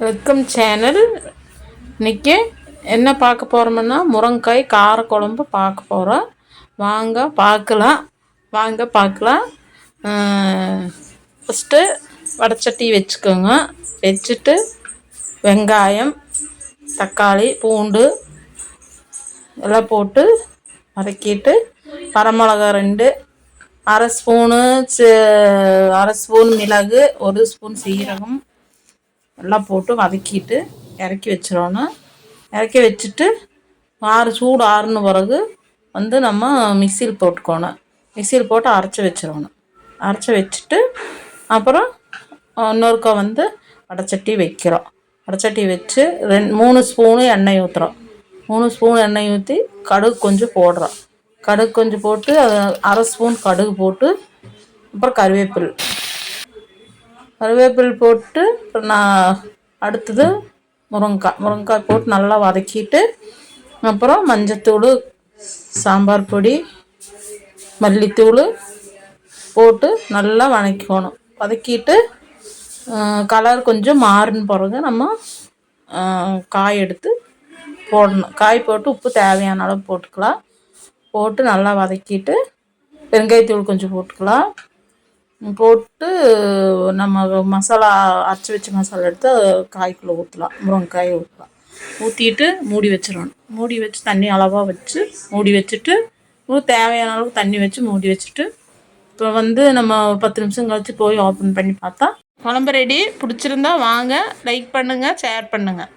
Welcome channel. இன்றைக்கி என்ன பார்க்க போகிறோம்னா முருங்கைக்காய் காரக்குழம்பு பார்க்க போகிறோம். வாங்க பார்க்கலாம். ஃபஸ்ட்டு வடைச்சட்டி வச்சுக்கோங்க. வச்சுட்டு வெங்காயம், தக்காளி, பூண்டு எல்லாம் போட்டு வதக்கிட்டு வரமிளகா 2, அரை ஸ்பூன் மிளகு, 1 ஸ்பூன் சீரகம் எல்லாம் போட்டு வதக்கிட்டு இறக்கி வச்சிடணும். இறக்கி வச்சுட்டு சூடு ஆறுன பிறகு நம்ம மிக்சியில் போட்டுக்கணும். மிக்சியில் போட்டு அரைச்சி வச்சிடணும். அரைச்சி வச்சுட்டு அப்புறம் இன்னொருக்கா வடைச்சட்டி வைக்கிறோம். வடைச்சட்டி வச்சு 3 ஸ்பூனு எண்ணெய் ஊற்றுறோம். 3 ஸ்பூன் எண்ணெய் ஊற்றி கடுகு கொஞ்சம் போடுறோம். கடுகு கொஞ்சம் போட்டு அரை ஸ்பூன் கடுகு போட்டு அப்புறம் கருவேப்பில் போட்டு நான் அடுத்தது முருங்கைக்காய் போட்டு நல்லா வதக்கிட்டு அப்புறம் மஞ்சத்தூள், சாம்பார் பொடி, மல்லித்தூள் போட்டு நல்லா வதக்கிக்கணும். வதக்கிட்டு கலர் கொஞ்சம் மாறின பிறகு நம்ம காய் எடுத்து போடணும். காய் போட்டு உப்பு தேவையான அளவு போட்டுக்கலாம். போட்டு நல்லா வதக்கிட்டு வெங்காயத்தூள் கொஞ்சம் போட்டுக்கலாம். போட்டு நம்ம மசாலா அரைச்சி வச்ச மசாலா எடுத்து காய்க்குள்ளே ஊற்றலாம். முருங்கைக்காயை ஊற்றலாம். ஊற்றிட்டு மூடி வச்சிடணும். மூடி வச்சு தண்ணி அளவாக வச்சு மூடி வச்சுட்டு தேவையான அளவுக்கு தண்ணி வச்சு மூடி வச்சுட்டு இப்போ நம்ம 10 நிமிஷம் கழித்து போய் ஓப்பன் பண்ணி பார்த்தா குழம்பு ரெடி. பிடிச்சிருந்தா வாங்க, லைக் பண்ணுங்கள், ஷேர் பண்ணுங்கள்.